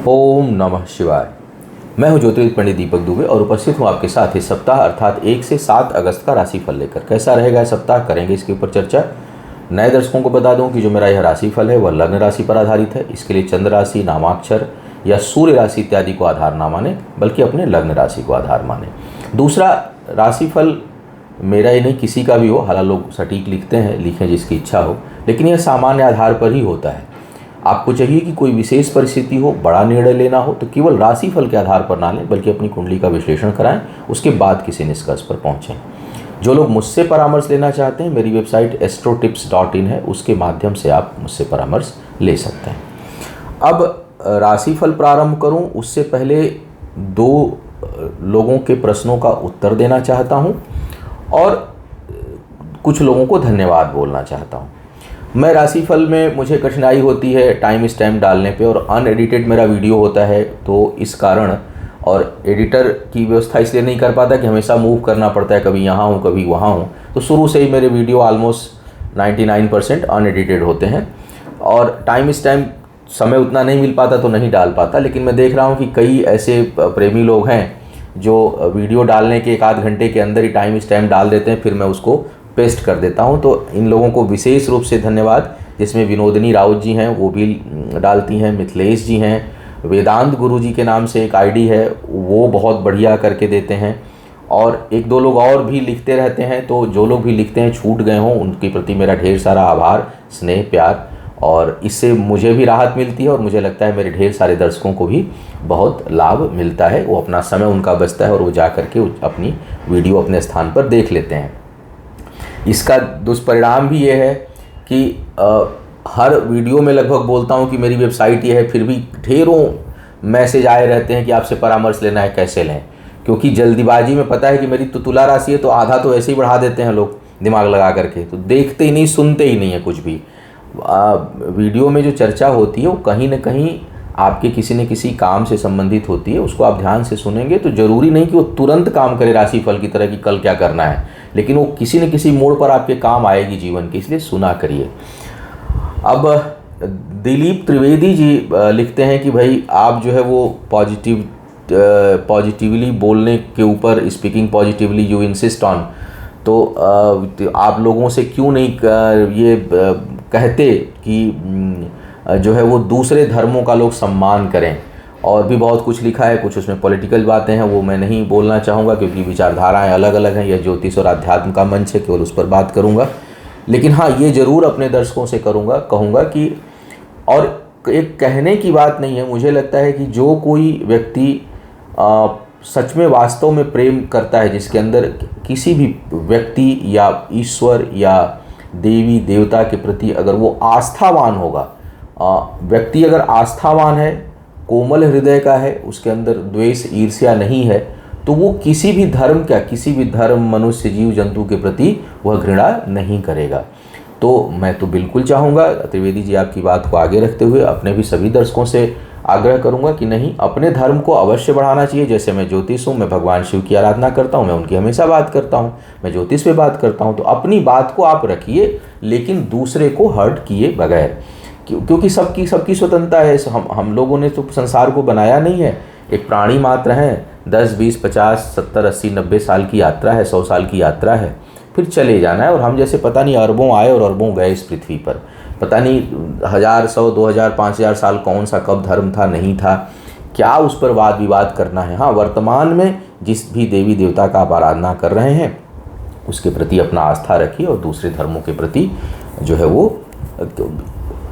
ओम नमः शिवाय। मैं हूं ज्योतिष पंडित दीपक दुबे और उपस्थित हूं आपके साथ इस सप्ताह अर्थात 1 से 7 अगस्त का राशिफल लेकर। कैसा रहेगा इस सप्ताह, करेंगे इसके ऊपर चर्चा। नए दर्शकों को बता दूं कि जो मेरा यह राशिफल है वह लग्न राशि पर आधारित है। इसके लिए चंद्र राशि, नामाक्षर या सूर्य राशि इत्यादि को आधार ना माने, बल्कि अपने लग्न राशि को आधार माने। दूसरा, राशिफल मेरा ही नहीं किसी का भी हो, हालांकि लोग सटीक लिखते हैं, लिखें जिसकी इच्छा हो, लेकिन यह सामान्य आधार पर ही होता है। आपको चाहिए कि कोई विशेष परिस्थिति हो, बड़ा निर्णय लेना हो, तो केवल राशिफल के आधार पर ना लें, बल्कि अपनी कुंडली का विश्लेषण कराएं, उसके बाद किसी निष्कर्ष पर पहुंचें। जो लोग मुझसे परामर्श लेना चाहते हैं, मेरी वेबसाइट astrotips.in है, उसके माध्यम से आप मुझसे परामर्श ले सकते हैं। अब राशिफल प्रारंभ करूं उससे पहले 2 लोगों के प्रश्नों का उत्तर देना चाहता हूं और कुछ लोगों को धन्यवाद बोलना चाहता हूं। मैं राशिफल में मुझे कठिनाई होती है टाइम स्टैम्प डालने पे, और अनएडिटेड मेरा वीडियो होता है, तो इस कारण, और एडिटर की व्यवस्था इसलिए नहीं कर पाता कि हमेशा मूव करना पड़ता है, कभी यहाँ हूँ कभी वहाँ हूँ, तो शुरू से ही मेरे वीडियो ऑलमोस्ट 99% अनएडिटेड होते हैं और टाइम स्टैम्प समय उतना नहीं मिल पाता तो नहीं डाल पाता। लेकिन मैं देख रहा हूँ कि कई ऐसे प्रेमी लोग हैं जो वीडियो डालने के 1 आध घंटे के अंदर ही टाइम स्टैम्प डाल देते हैं, फिर मैं उसको पेस्ट कर देता हूं। तो इन लोगों को विशेष रूप से धन्यवाद, जिसमें विनोदिनी राउत जी हैं, वो भी डालती हैं, मिथिलेश जी हैं, वेदांत गुरु जी के नाम से एक आईडी है, वो बहुत बढ़िया करके देते हैं, और 1-2 लोग और भी लिखते रहते हैं। तो जो लोग भी लिखते हैं छूट गए हों, उनके प्रति मेरा ढेर सारा आभार, स्नेह, प्यार, और इससे मुझे भी राहत मिलती है और मुझे लगता है मेरे ढेर सारे दर्शकों को भी बहुत लाभ मिलता है। वो अपना समय उनका बचता है और वो जा करके अपनी वीडियो अपने स्थान पर देख लेते हैं। इसका दुष्परिणाम भी ये है कि हर वीडियो में लगभग बोलता हूँ कि मेरी वेबसाइट ये है, फिर भी ढेरों मैसेज आए रहते हैं कि आपसे परामर्श लेना है, कैसे लें। क्योंकि जल्दीबाजी में, पता है कि मेरी तो तुला राशि है, तो आधा तो ऐसे ही बढ़ा देते हैं लोग दिमाग लगा करके, तो देखते ही नहीं, सुनते ही नहीं है कुछ भी। वीडियो में जो चर्चा होती है वो कहीं ना कहीं आपके किसी न किसी काम से संबंधित होती है, उसको आप ध्यान से सुनेंगे तो ज़रूरी नहीं कि वो तुरंत काम करे राशिफल की तरह कि कल क्या करना है, लेकिन वो किसी न किसी मोड़ पर आपके काम आएगी जीवन के, इसलिए सुना करिए। अब दिलीप त्रिवेदी जी लिखते हैं कि भाई आप जो है वो पॉजिटिवली बोलने के ऊपर, speaking positively you insist on, तो आप लोगों से क्यों नहीं ये कहते कि जो है वो दूसरे धर्मों का लोग सम्मान करें। और भी बहुत कुछ लिखा है, कुछ उसमें पॉलिटिकल बातें हैं, वो मैं नहीं बोलना चाहूँगा क्योंकि विचारधाराएं अलग अलग हैं। यह ज्योतिष और अध्यात्म का मंच है, केवल उस पर बात करूँगा। लेकिन हाँ, ये ज़रूर अपने दर्शकों से कहूँगा कि, और एक कहने की बात नहीं है, मुझे लगता है कि जो कोई व्यक्ति सच में वास्तव में प्रेम करता है, जिसके अंदर किसी भी व्यक्ति या ईश्वर या देवी देवता के प्रति अगर वो आस्थावान होगा, व्यक्ति अगर आस्थावान है, कोमल हृदय का है, उसके अंदर द्वेष ईर्ष्या नहीं है, तो वो किसी भी धर्म, मनुष्य, जीव जंतु के प्रति वह घृणा नहीं करेगा। तो मैं तो बिल्कुल चाहूँगा, त्रिवेदी जी आपकी बात को आगे रखते हुए अपने भी सभी दर्शकों से आग्रह करूँगा कि नहीं, अपने धर्म को अवश्य बढ़ाना चाहिए। जैसे मैं ज्योतिष हूँ, मैं भगवान शिव की आराधना करता हूँ, मैं उनकी हमेशा बात करता हूँ, मैं ज्योतिष पे बात करता हूँ, तो अपनी बात को आप रखिए, लेकिन दूसरे को हर्ट किए बगैर, क्योंकि सबकी स्वतंत्रता है। हम लोगों ने तो संसार को बनाया नहीं है, एक प्राणी मात्र हैं। 10, 20, 50, 70, 80, 90 साल की यात्रा है, 100 साल की यात्रा है, फिर चले जाना है। और हम जैसे पता नहीं अरबों आए और अरबों गए इस पृथ्वी पर, पता नहीं 1000, 100, 2000, 5000 साल कौन सा कब धर्म था, नहीं था, क्या उस पर वाद विवाद करना है। हाँ, वर्तमान में जिस भी देवी देवता का आप आराधना कर रहे हैं उसके प्रति अपना आस्था रखिए, और दूसरे धर्मों के प्रति जो है वो,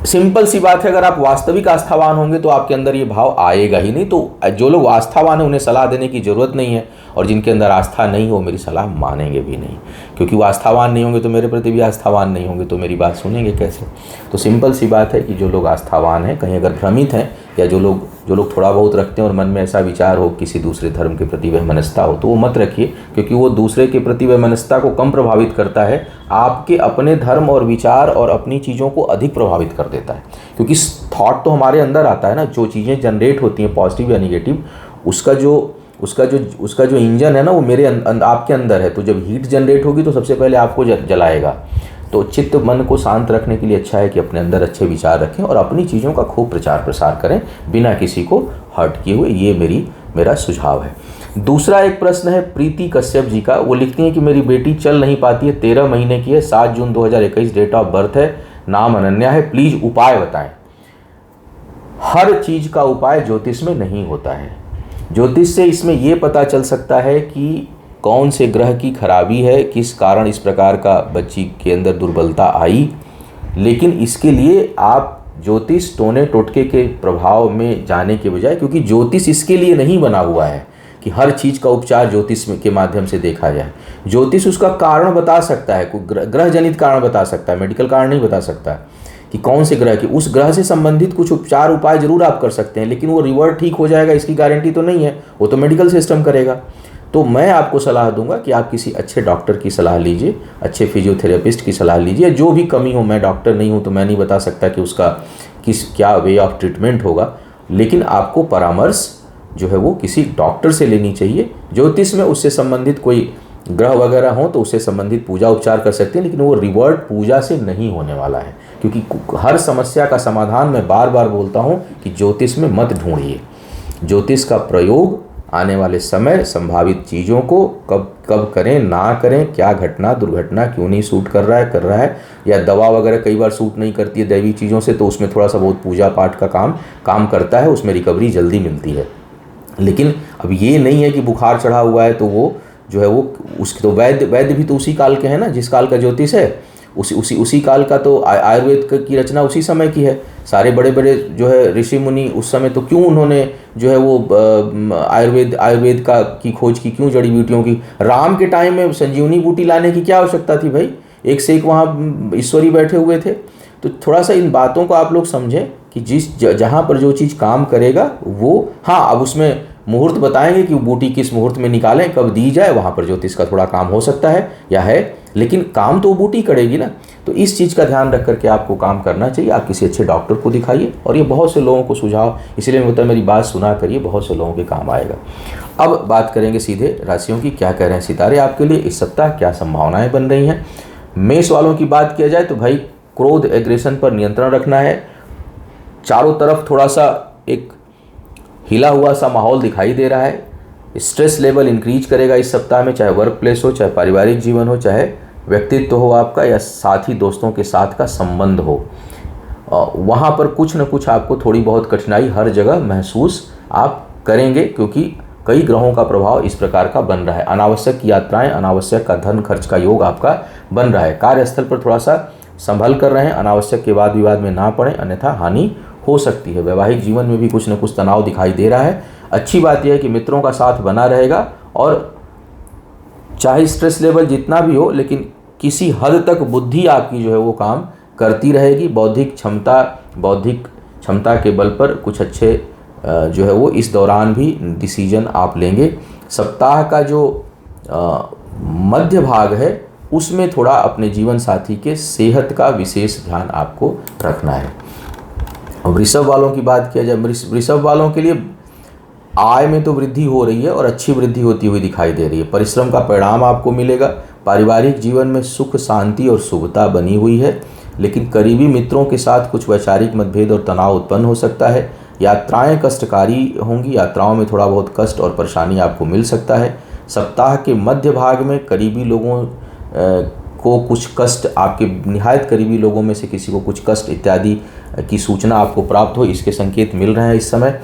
सिंपल सी बात है, अगर आप वास्तविक आस्थावान होंगे तो आपके अंदर ये भाव आएगा ही नहीं। तो जो लोग आस्थावान हैं उन्हें सलाह देने की ज़रूरत नहीं है, और जिनके अंदर आस्था नहीं हो मेरी सलाह मानेंगे भी नहीं, क्योंकि वो आस्थावान नहीं होंगे तो मेरे प्रति भी आस्थावान नहीं होंगे, तो मेरी बात सुनेंगे कैसे। तो सिंपल सी बात है कि जो लोग आस्थावान हैं, कहीं अगर भ्रमित हैं, या जो लोग थोड़ा बहुत रखते हैं और मन में ऐसा विचार हो किसी दूसरे धर्म के प्रति वैमनस्यता हो, तो वो मत रखिए, क्योंकि वो दूसरे के प्रति वैमनस्यता को कम प्रभावित करता है, आपके अपने धर्म और विचार और अपनी चीज़ों को अधिक प्रभावित कर देता है। क्योंकि थॉट तो हमारे अंदर आता है ना, जो चीज़ें जनरेट होती हैं पॉजिटिव या निगेटिव, उसका जो इंजन है ना, वो मेरे आपके अंदर है। तो जब हीट जनरेट होगी तो सबसे पहले आपको जलाएगा। तो चित्त मन को शांत रखने के लिए अच्छा है कि अपने अंदर अच्छे विचार रखें और अपनी चीज़ों का खूब प्रचार प्रसार करें बिना किसी को हर्ट किए हुए। ये मेरा सुझाव है। दूसरा एक प्रश्न है प्रीति कश्यप जी का। वो लिखती हैं कि मेरी बेटी चल नहीं पाती है, 13 महीने की है, 7 जून 2021 डेट ऑफ बर्थ है, नाम अनन्या है, प्लीज़ उपाय बताएं। हर चीज़ का उपाय ज्योतिष में नहीं होता है। ज्योतिष से इसमें यह पता चल सकता है कि कौन से ग्रह की खराबी है, किस कारण इस प्रकार का बच्ची के अंदर दुर्बलता आई, लेकिन इसके लिए आप ज्योतिष टोने टोटके के प्रभाव में जाने के बजाय, क्योंकि ज्योतिष इसके लिए नहीं बना हुआ है कि हर चीज़ का उपचार ज्योतिष के माध्यम से देखा जाए। ज्योतिष उसका कारण बता सकता है, कोई ग्रह जनित कारण बता सकता है, मेडिकल कारण नहीं बता सकता कि कौन से ग्रह की, उस ग्रह से संबंधित कुछ उपचार उपाय जरूर आप कर सकते हैं, लेकिन वो रिवर्ट ठीक हो जाएगा इसकी गारंटी तो नहीं है, वो तो मेडिकल सिस्टम करेगा। तो मैं आपको सलाह दूंगा कि आप किसी अच्छे डॉक्टर की सलाह लीजिए, अच्छे फिजियोथेरेपिस्ट की सलाह लीजिए। जो भी कमी हो, मैं डॉक्टर नहीं हूँ तो मैं नहीं बता सकता कि उसका क्या वे ऑफ ट्रीटमेंट होगा, लेकिन आपको परामर्श जो है वो किसी डॉक्टर से लेनी चाहिए। ज्योतिष में उससे संबंधित कोई ग्रह वगैरह हो तो उससे संबंधित पूजा उपचार कर सकते हैं, लेकिन वो रिवर्ट पूजा से नहीं होने वाला है, क्योंकि हर समस्या का समाधान मैं बार बार बोलता हूँ कि ज्योतिष में मत ढूंढिए। ज्योतिष का प्रयोग आने वाले समय संभावित चीज़ों को कब करें ना करें, क्या घटना दुर्घटना क्यों नहीं सूट कर रहा है, या दवा वगैरह कई बार सूट नहीं करती है दैवी चीज़ों से, तो उसमें थोड़ा सा बहुत पूजा पाठ का काम करता है, उसमें रिकवरी जल्दी मिलती है। लेकिन अब ये नहीं है कि बुखार चढ़ा हुआ है तो वो जो है वो उसके तो वैद्य भी तो उसी काल के हैं ना, जिस काल का ज्योतिष है उसी काल का, तो आयुर्वेद की रचना उसी समय की है। सारे बड़े बड़े जो है ऋषि मुनि उस समय तो क्यों उन्होंने जो है वो आयुर्वेद की खोज की, क्यों जड़ी बूटियों की। राम के टाइम में संजीवनी बूटी लाने की क्या आवश्यकता थी भाई, एक से एक वहाँ ईश्वरी बैठे हुए थे। तो थोड़ा सा इन बातों को आप लोग समझें कि जहाँ पर जो चीज़ काम करेगा वो, हाँ अब उसमें मुहूर्त बताएंगे कि बूटी किस मुहूर्त में निकालें, कब दी जाए, वहाँ पर ज्योतिष का थोड़ा काम हो सकता है या है, लेकिन काम तो बूटी करेगी ना। तो इस चीज़ का ध्यान रख करके आपको काम करना चाहिए। आप किसी अच्छे डॉक्टर को दिखाइए, और ये बहुत से लोगों को सुझाव, इसलिए मैं बोलता मेरी बात सुना करिए, बहुत से लोगों के काम आएगा। अब बात करेंगे सीधे राशियों की, क्या कह रहे हैं सितारे आपके लिए इस सप्ताह, क्या संभावनाएं बन रही हैं। मेष वालों की बात किया जाए तो भाई क्रोध एग्रेशन पर नियंत्रण रखना है। चारों तरफ थोड़ा सा एक हिला हुआ सा माहौल दिखाई दे रहा है। स्ट्रेस लेवल इंक्रीज करेगा इस सप्ताह में, चाहे वर्क प्लेस हो, चाहे पारिवारिक जीवन हो, चाहे व्यक्तित्व हो आपका, या साथी दोस्तों के साथ का संबंध हो, वहाँ पर कुछ न कुछ आपको थोड़ी बहुत कठिनाई हर जगह महसूस आप करेंगे, क्योंकि कई ग्रहों का प्रभाव इस प्रकार का बन रहा है। अनावश्यक यात्राएं, अनावश्यक का धन खर्च का योग आपका बन रहा है। कार्यस्थल पर थोड़ा सा संभल कर रहें, अनावश्यक के वाद विवाद में ना पड़ें, अन्यथा हानि हो सकती है। वैवाहिक जीवन में भी कुछ न कुछ तनाव दिखाई दे रहा है। अच्छी बात यह है कि मित्रों का साथ बना रहेगा, और चाहे स्ट्रेस लेवल जितना भी हो, लेकिन किसी हद तक बुद्धि आपकी जो है वो काम करती रहेगी। बौद्धिक क्षमता के बल पर कुछ अच्छे जो है वो इस दौरान भी डिसीजन आप लेंगे। सप्ताह का जो मध्य भाग है उसमें थोड़ा अपने जीवन साथी के सेहत का विशेष ध्यान आपको रखना है। वृषभ वालों की बात किया जाए, वृषभ वालों के लिए आय में तो वृद्धि हो रही है और अच्छी वृद्धि होती हुई दिखाई दे रही है। परिश्रम का परिणाम आपको मिलेगा। पारिवारिक जीवन में सुख शांति और शुभता बनी हुई है, लेकिन करीबी मित्रों के साथ कुछ वैचारिक मतभेद और तनाव उत्पन्न हो सकता है। यात्राएं कष्टकारी होंगी, यात्राओं में थोड़ा बहुत कष्ट और परेशानी आपको मिल सकता है। सप्ताह के मध्य भाग में करीबी लोगों को कुछ कष्ट, आपके निहायत करीबी लोगों में से किसी को कुछ कष्ट इत्यादि की सूचना आपको प्राप्त हो, इसके संकेत मिल रहे हैं इस समय।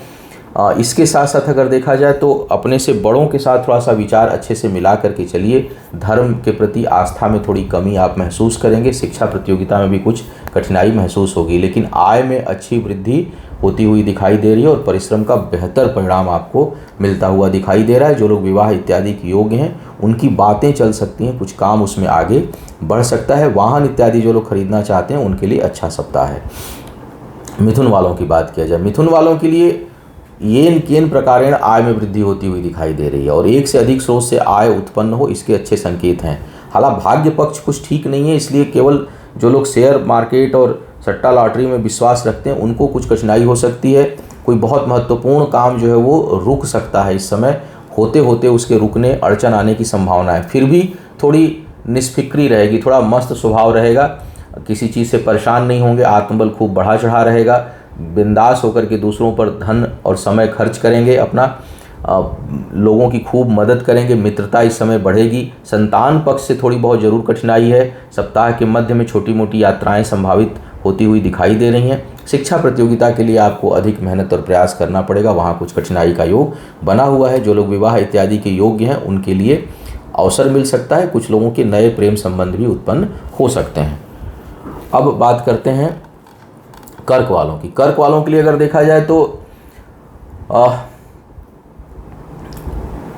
इसके साथ साथ अगर देखा जाए तो अपने से बड़ों के साथ थोड़ा सा विचार अच्छे से मिला करके चलिए। धर्म के प्रति आस्था में थोड़ी कमी आप महसूस करेंगे। शिक्षा प्रतियोगिता में भी कुछ कठिनाई महसूस होगी, लेकिन आय में अच्छी वृद्धि होती हुई दिखाई दे रही है और परिश्रम का बेहतर परिणाम आपको मिलता हुआ दिखाई दे रहा है। जो लोग विवाह इत्यादि के योग्य हैं उनकी बातें चल सकती हैं, कुछ काम उसमें आगे बढ़ सकता है। वाहन इत्यादि जो लोग खरीदना चाहते हैं उनके लिए अच्छा सप्ताह है। मिथुन वालों की बात किया जाए, मिथुन वालों के लिए येन प्रकारेण आय में वृद्धि होती हुई दिखाई दे रही है और एक से अधिक स्रोत से आय उत्पन्न हो, इसके अच्छे संकेत हैं। हालांकि भाग्य पक्ष कुछ ठीक नहीं है, इसलिए केवल जो लोग शेयर मार्केट और सट्टा लॉटरी में विश्वास रखते हैं उनको कुछ कठिनाई हो सकती है। कोई बहुत महत्वपूर्ण काम जो है वो रुक सकता है इस समय, होते होते उसके रुकने अड़चन आने की संभावना है। फिर भी थोड़ी निष्फिक्री रहेगी, थोड़ा मस्त स्वभाव रहेगा, किसी चीज़ से परेशान नहीं होंगे, आत्मबल खूब बढ़ा चढ़ा रहेगा, बिंदास होकर के दूसरों पर धन और समय खर्च करेंगे अपना, लोगों की खूब मदद करेंगे, मित्रता इस समय बढ़ेगी। संतान पक्ष से थोड़ी बहुत ज़रूर कठिनाई है। सप्ताह के मध्य में छोटी मोटी यात्राएं संभावित होती हुई दिखाई दे रही हैं। शिक्षा प्रतियोगिता के लिए आपको अधिक मेहनत और प्रयास करना पड़ेगा, वहाँ कुछ कठिनाई का योग बना हुआ है। जो लोग विवाह इत्यादि के योग्य हैं उनके लिए अवसर मिल सकता है। कुछ लोगों के नए प्रेम संबंध भी उत्पन्न हो सकते हैं। अब बात करते हैं कर्क वालों की। कर्क वालों के लिए अगर देखा जाए तो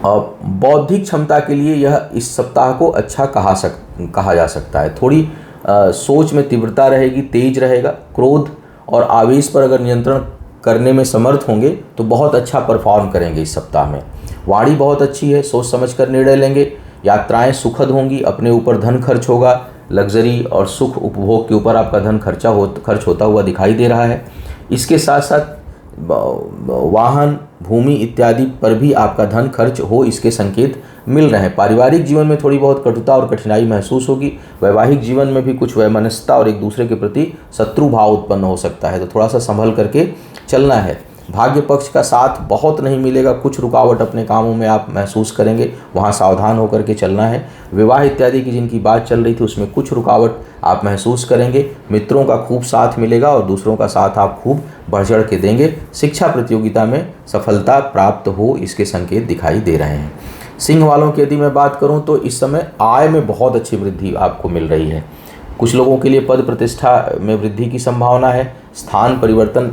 बौद्धिक क्षमता के लिए यह इस सप्ताह को अच्छा कहा जा सकता है। थोड़ी सोच में तीव्रता रहेगी, तेज रहेगा। क्रोध और आवेश पर अगर नियंत्रण करने में समर्थ होंगे तो बहुत अच्छा परफॉर्म करेंगे इस सप्ताह में। वाणी बहुत अच्छी है, सोच समझ कर निर्णय लेंगे। यात्राएं सुखद होंगी, अपने ऊपर धन खर्च होगा, लग्जरी और सुख उपभोग के ऊपर आपका धन खर्च होता हुआ दिखाई दे रहा है। इसके साथ साथ वाहन, भूमि इत्यादि पर भी आपका धन खर्च हो, इसके संकेत मिल रहे हैं। पारिवारिक जीवन में थोड़ी बहुत कटुता और कठिनाई महसूस होगी। वैवाहिक जीवन में भी कुछ वैमनस्यता और एक दूसरे के प्रति शत्रु भाव उत्पन्न हो सकता है, तो थोड़ा सा संभल करके चलना है। भाग्य पक्ष का साथ बहुत नहीं मिलेगा, कुछ रुकावट अपने कामों में आप महसूस करेंगे, वहाँ सावधान होकर के चलना है। विवाह इत्यादि की जिनकी बात चल रही थी उसमें कुछ रुकावट आप महसूस करेंगे। मित्रों का खूब साथ मिलेगा और दूसरों का साथ आप खूब बढ़ चढ़ के देंगे। शिक्षा प्रतियोगिता में सफलता प्राप्त हो, इसके संकेत दिखाई दे रहे हैं। सिंह वालों की यदि मैं बात करूं तो इस समय आय में बहुत अच्छी वृद्धि आपको मिल रही है। कुछ लोगों के लिए पद प्रतिष्ठा में वृद्धि की संभावना है। स्थान परिवर्तन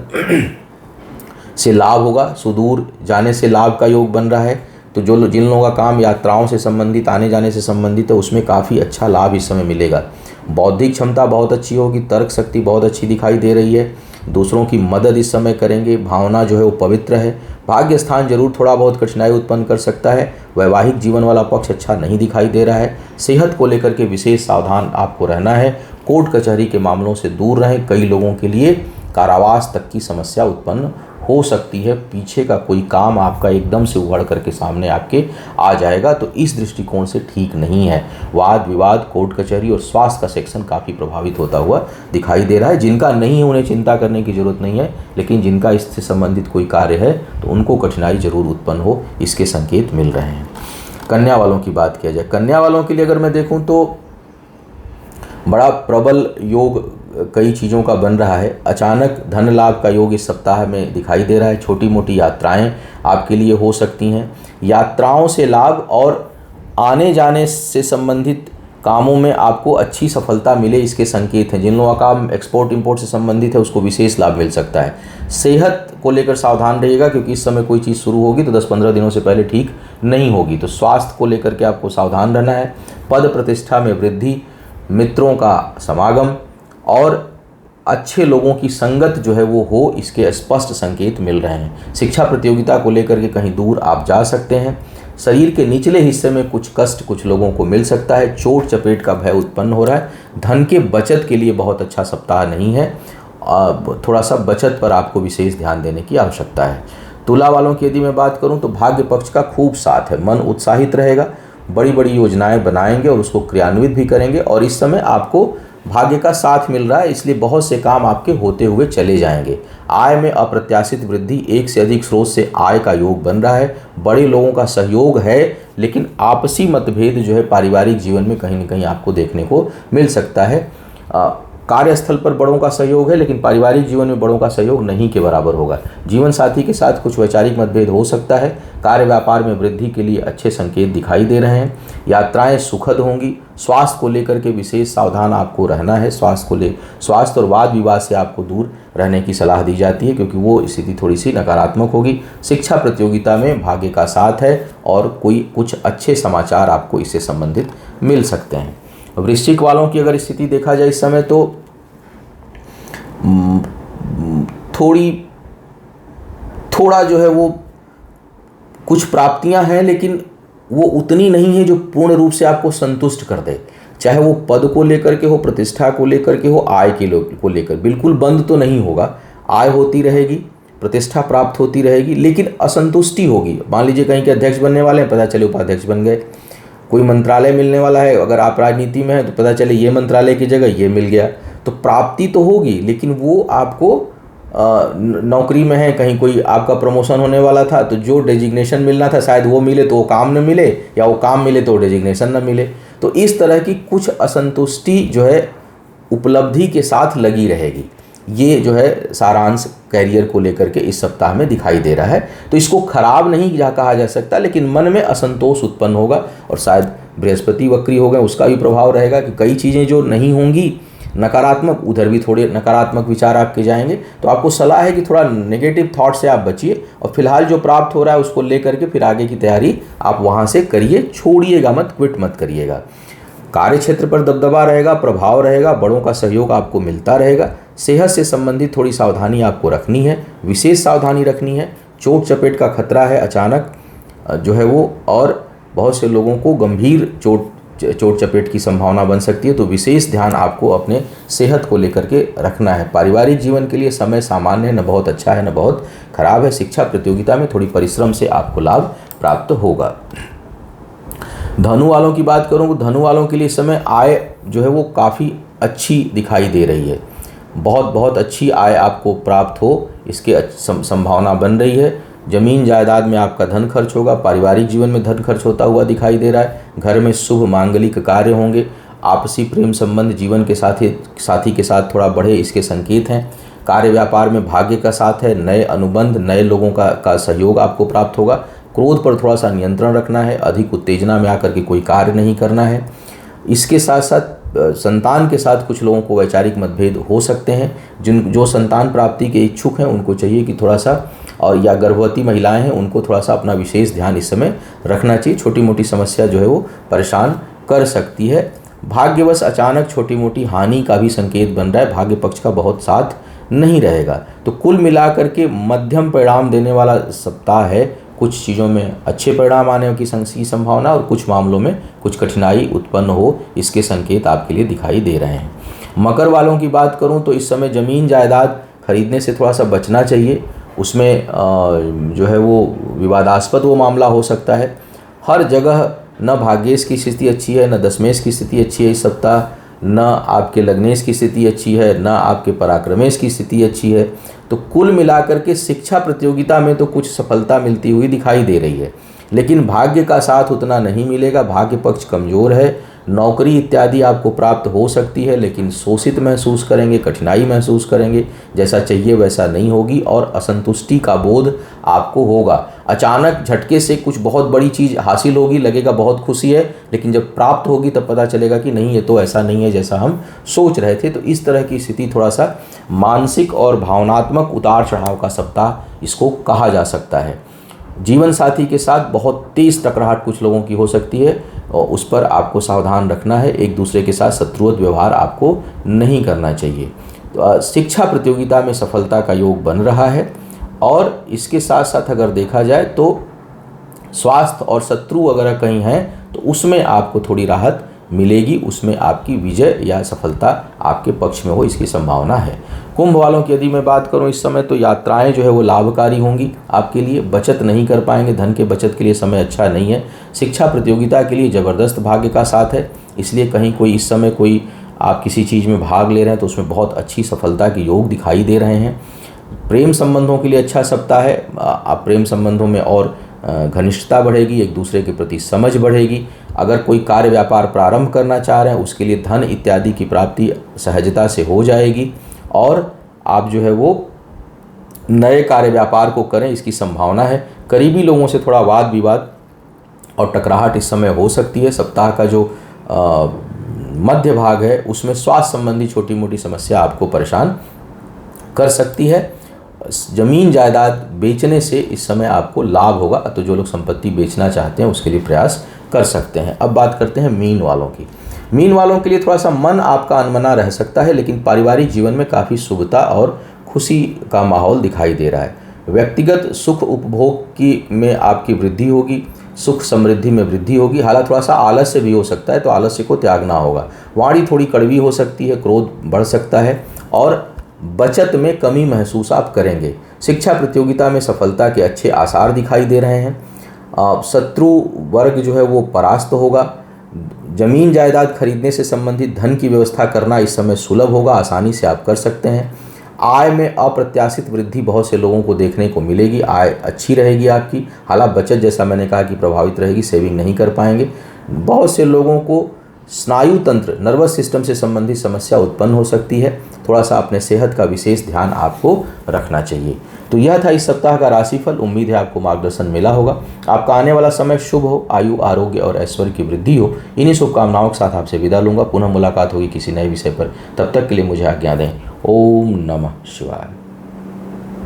से लाभ होगा, सुदूर जाने से लाभ का योग बन रहा है। तो जिन लोगों का काम यात्राओं से संबंधित, आने जाने से संबंधित है, उसमें काफ़ी अच्छा लाभ इस समय मिलेगा। बौद्धिक क्षमता बहुत अच्छी होगी, तर्क शक्ति बहुत अच्छी दिखाई दे रही है। दूसरों की मदद इस समय करेंगे, भावना जो है वो पवित्र है। भाग्य स्थान जरूर थोड़ा बहुत कठिनाई उत्पन्न कर सकता है। वैवाहिक जीवन वाला पक्ष अच्छा नहीं दिखाई दे रहा है। सेहत को लेकर के विशेष सावधान आपको रहना है। कोर्ट कचहरी के मामलों से दूर रहें। कई लोगों के लिए कारावास तक की समस्या उत्पन्न हो सकती है। पीछे का कोई काम आपका एकदम से उभड़ करके सामने आपके आ जाएगा, तो इस दृष्टिकोण से ठीक नहीं है। वाद विवाद, कोर्ट कचहरी और स्वास्थ्य का सेक्शन काफ़ी प्रभावित होता हुआ दिखाई दे रहा है। जिनका नहीं है उन्हें चिंता करने की जरूरत नहीं है, लेकिन जिनका इससे संबंधित कोई कार्य है तो उनको कठिनाई जरूर उत्पन्न हो, इसके संकेत मिल रहे हैं। कन्या वालों की बात किया जाए, कन्या वालों के लिए अगर मैं देखूँ तो बड़ा प्रबल योग कई चीज़ों का बन रहा है। अचानक धन लाभ का योग इस सप्ताह में दिखाई दे रहा है। छोटी मोटी यात्राएं आपके लिए हो सकती हैं। यात्राओं से लाभ और आने जाने से संबंधित कामों में आपको अच्छी सफलता मिले, इसके संकेत हैं। जिन लोगों का काम एक्सपोर्ट इंपोर्ट से संबंधित है उसको विशेष लाभ मिल सकता है। सेहत को लेकर सावधान रहिएगा, क्योंकि इस समय कोई चीज़ शुरू होगी तो 10-15 दिनों से पहले ठीक नहीं होगी, तो स्वास्थ्य को लेकर के आपको सावधान रहना है। पद प्रतिष्ठा में वृद्धि, मित्रों का समागम और अच्छे लोगों की संगत जो है वो हो, इसके स्पष्ट संकेत मिल रहे हैं। शिक्षा प्रतियोगिता को लेकर के कहीं दूर आप जा सकते हैं। शरीर के निचले हिस्से में कुछ कष्ट कुछ लोगों को मिल सकता है। चोट चपेट का भय उत्पन्न हो रहा है। धन के बचत के लिए बहुत अच्छा सप्ताह नहीं है। थोड़ा सा बचत पर आपको विशेष ध्यान देने की आवश्यकता है। तुला वालों की यदि मैं बात करूं तो भाग्य पक्ष का खूब साथ है। मन उत्साहित रहेगा, बड़ी बड़ी योजनाएं बनाएंगे और उसको क्रियान्वित भी करेंगे। और इस समय आपको भाग्य का साथ मिल रहा है, इसलिए बहुत से काम आपके होते हुए चले जाएंगे। आय में अप्रत्याशित वृद्धि, एक से अधिक स्रोत से आय का योग बन रहा है। बड़े लोगों का सहयोग है, लेकिन आपसी मतभेद जो है पारिवारिक जीवन में कहीं न कहीं आपको देखने को मिल सकता है। कार्यस्थल पर बड़ों का सहयोग है, लेकिन पारिवारिक जीवन में बड़ों का सहयोग नहीं के बराबर होगा। जीवन साथी के साथ कुछ वैचारिक मतभेद हो सकता है। कार्य व्यापार में वृद्धि के लिए अच्छे संकेत दिखाई दे रहे हैं। यात्राएं सुखद होंगी। स्वास्थ्य को लेकर के विशेष सावधान आपको रहना है। स्वास्थ्य और वाद विवाद से आपको दूर रहने की सलाह दी जाती है, क्योंकि वो स्थिति थोड़ी सी नकारात्मक होगी। शिक्षा प्रतियोगिता में भाग्य का साथ है और कुछ अच्छे समाचार आपको इससे संबंधित मिल सकते हैं। वृश्चिक वालों की अगर स्थिति देखा जाए इस समय तो थोड़ा जो है वो कुछ प्राप्तियां हैं, लेकिन वो उतनी नहीं है जो पूर्ण रूप से आपको संतुष्ट कर दे। चाहे वो पद को लेकर के हो, प्रतिष्ठा को लेकर के हो, आय को लेकर, बिल्कुल बंद तो नहीं होगा। आय होती रहेगी, प्रतिष्ठा प्राप्त होती रहेगी, लेकिन असंतुष्टि होगी। मान लीजिए कहीं के अध्यक्ष बनने वाले हैं, पता चले उपाध्यक्ष बन गए। कोई मंत्रालय मिलने वाला है, अगर आप राजनीति में हैं तो पता चले ये मंत्रालय की जगह ये मिल गया, तो प्राप्ति तो होगी, लेकिन वो आपको नौकरी में है, कहीं कोई आपका प्रमोशन होने वाला था तो जो डेजिग्नेशन मिलना था शायद वो मिले तो वो काम न मिले, या वो काम मिले तो डेजिग्नेशन न मिले। तो इस तरह की कुछ असंतुष्टि जो है उपलब्धि के साथ लगी रहेगी। ये जो है सारांश कैरियर को लेकर के इस सप्ताह में दिखाई दे रहा है। तो इसको खराब नहीं कहा जा सकता, लेकिन मन में असंतोष उत्पन्न होगा, और शायद बृहस्पति वक्री हो गए उसका भी प्रभाव रहेगा कि कई चीज़ें जो नहीं होंगी नकारात्मक, उधर भी थोड़े नकारात्मक विचार आपके जाएंगे। तो आपको सलाह है कि थोड़ा नेगेटिव थॉट से आप बचिए, और फिलहाल जो प्राप्त हो रहा है उसको लेकर के फिर आगे की तैयारी आप वहाँ से करिए, छोड़िएगा मत, क्विट मत करिएगा। कार्य क्षेत्र पर दबदबा रहेगा, प्रभाव रहेगा, बड़ों का सहयोग आपको मिलता रहेगा। सेहत से संबंधित थोड़ी सावधानी आपको रखनी है, विशेष सावधानी रखनी है। चोट चपेट का खतरा है अचानक जो है वो, और बहुत से लोगों को गंभीर चोट चपेट की संभावना बन सकती है। तो विशेष ध्यान आपको अपने सेहत को लेकर के रखना है। पारिवारिक जीवन के लिए समय सामान्य है, न बहुत अच्छा है न बहुत खराब है। शिक्षा प्रतियोगिता में थोड़ी परिश्रम से आपको लाभ प्राप्त होगा। धनु वालों की बात करूँ तो धनु वालों के लिए इस समय आय जो है वो काफ़ी अच्छी दिखाई दे रही है। बहुत अच्छी आय आपको प्राप्त हो, इसकी संभावना बन रही है। जमीन जायदाद में आपका धन खर्च होगा, पारिवारिक जीवन में धन खर्च होता हुआ दिखाई दे रहा है। घर में शुभ मांगलिक कार्य होंगे, आपसी प्रेम संबंध जीवन के साथी के साथ थोड़ा बढ़े, इसके संकेत हैं। कार्य व्यापार में भाग्य का साथ है, नए अनुबंध, नए लोगों का सहयोग आपको प्राप्त होगा। क्रोध पर थोड़ा सा नियंत्रण रखना है, अधिक उत्तेजना में आकर के कोई कार्य नहीं करना है। इसके साथ साथ संतान के साथ कुछ लोगों को वैचारिक मतभेद हो सकते हैं। जो संतान प्राप्ति के इच्छुक हैं उनको चाहिए कि थोड़ा सा, और या गर्भवती महिलाएं हैं उनको थोड़ा सा अपना विशेष ध्यान इस समय रखना चाहिए। छोटी मोटी समस्या जो है वो परेशान कर सकती है। भाग्यवश अचानक छोटी मोटी हानि का भी संकेत बन रहा है, भाग्य पक्ष का बहुत साथ नहीं रहेगा। तो कुल मिलाकर के मध्यम परिणाम देने वाला सप्ताह है। कुछ चीज़ों में अच्छे परिणाम आने की संभावना, और कुछ मामलों में कुछ कठिनाई उत्पन्न हो, इसके संकेत आपके लिए दिखाई दे रहे हैं। मकर वालों की बात करूं तो इस समय ज़मीन जायदाद खरीदने से थोड़ा सा बचना चाहिए। उसमें जो है वो विवादास्पद वो मामला हो सकता है। हर जगह न भाग्येश की स्थिति अच्छी है, न दशमेश की स्थिति अच्छी है इस सप्ताह, न आपके लग्नेश की स्थिति अच्छी है, न आपके पराक्रमेश की स्थिति अच्छी है। तो कुल मिलाकर के शिक्षा प्रतियोगिता में तो कुछ सफलता मिलती हुई दिखाई दे रही है, लेकिन भाग्य का साथ उतना नहीं मिलेगा। भाग्य पक्ष कमज़ोर है। नौकरी इत्यादि आपको प्राप्त हो सकती है, लेकिन शोषित महसूस करेंगे, कठिनाई महसूस करेंगे, जैसा चाहिए वैसा नहीं होगी, और असंतुष्टि का बोध आपको होगा। अचानक झटके से कुछ बहुत बड़ी चीज़ हासिल होगी, लगेगा बहुत खुशी है, लेकिन जब प्राप्त होगी तब पता चलेगा कि नहीं, ये तो ऐसा नहीं है जैसा हम सोच रहे थे। तो इस तरह की स्थिति थोड़ा सा मानसिक और भावनात्मक उतार चढ़ाव का सप्ताह इसको कहा जा सकता है। जीवन साथी के साथ बहुत तेज़ टकराहट कुछ लोगों की हो सकती है, और उस पर आपको सावधान रखना है। एक दूसरे के साथ शत्रुवत व्यवहार आपको नहीं करना चाहिए। तो शिक्षा प्रतियोगिता में सफलता का योग बन रहा है, और इसके साथ साथ अगर देखा जाए तो स्वास्थ्य और शत्रु अगर कहीं हैं तो उसमें आपको थोड़ी राहत मिलेगी, उसमें आपकी विजय या सफलता आपके पक्ष में हो, इसकी संभावना है। कुंभ वालों की यदि मैं बात करूं इस समय तो यात्राएं जो है वो लाभकारी होंगी आपके लिए। बचत नहीं कर पाएंगे, धन के बचत के लिए समय अच्छा नहीं है। शिक्षा प्रतियोगिता के लिए ज़बरदस्त भाग्य का साथ है, इसलिए कहीं कोई इस समय कोई आप किसी चीज़ में भाग ले रहे हैं तो उसमें बहुत अच्छी सफलता के योग दिखाई दे रहे हैं। प्रेम संबंधों के लिए अच्छा सप्ताह है। आप प्रेम संबंधों में और घनिष्ठता बढ़ेगी, एक दूसरे के प्रति समझ बढ़ेगी। अगर कोई कार्य व्यापार प्रारंभ करना चाह रहे हैं उसके लिए धन इत्यादि की प्राप्ति सहजता से हो जाएगी, और आप जो है वो नए कार्य व्यापार को करें, इसकी संभावना है। करीबी लोगों से थोड़ा वाद विवाद और टकराहट इस समय हो सकती है। सप्ताह का जो मध्य भाग है उसमें स्वास्थ्य संबंधी छोटी मोटी समस्या आपको परेशान कर सकती है। ज़मीन जायदाद बेचने से इस समय आपको लाभ होगा, तो जो लोग संपत्ति बेचना चाहते हैं उसके लिए प्रयास कर सकते हैं। अब बात करते हैं मीन वालों की। मीन वालों के लिए थोड़ा सा मन आपका अनमना रह सकता है, लेकिन पारिवारिक जीवन में काफ़ी शुभता और खुशी का माहौल दिखाई दे रहा है। व्यक्तिगत सुख उपभोग में आपकी वृद्धि होगी, सुख समृद्धि में वृद्धि होगी। हालांकि थोड़ा सा आलस्य भी हो सकता है, तो आलस्य को त्यागना होगा। वाणी थोड़ी कड़वी हो सकती है, क्रोध बढ़ सकता है, और बचत में कमी महसूस आप करेंगे। शिक्षा प्रतियोगिता में सफलता के अच्छे आसार दिखाई दे रहे हैं। शत्रु वर्ग जो है वो परास्त होगा। जमीन जायदाद खरीदने से संबंधित धन की व्यवस्था करना इस समय सुलभ होगा, आसानी से आप कर सकते हैं। आय में अप्रत्याशित वृद्धि बहुत से लोगों को देखने को मिलेगी। आय अच्छी रहेगी आपकी, हालांकि बचत जैसा मैंने कहा कि प्रभावित रहेगी, सेविंग नहीं कर पाएंगे। बहुत से लोगों को स्नायु तंत्र, नर्वस सिस्टम से संबंधित समस्या उत्पन्न हो सकती है। थोड़ा सा अपने सेहत का विशेष ध्यान आपको रखना चाहिए। तो यह था इस सप्ताह का राशिफल। उम्मीद है आपको मार्गदर्शन मिला होगा। आपका आने वाला समय शुभ हो, आयु, आरोग्य और ऐश्वर्य की वृद्धि हो। इन्हीं शुभकामनाओं के साथ आपसे विदा लूंगा। पुनः मुलाकात होगी किसी नए विषय पर। तब तक के लिए मुझे आज्ञा दें। ओम नमः शिवाय।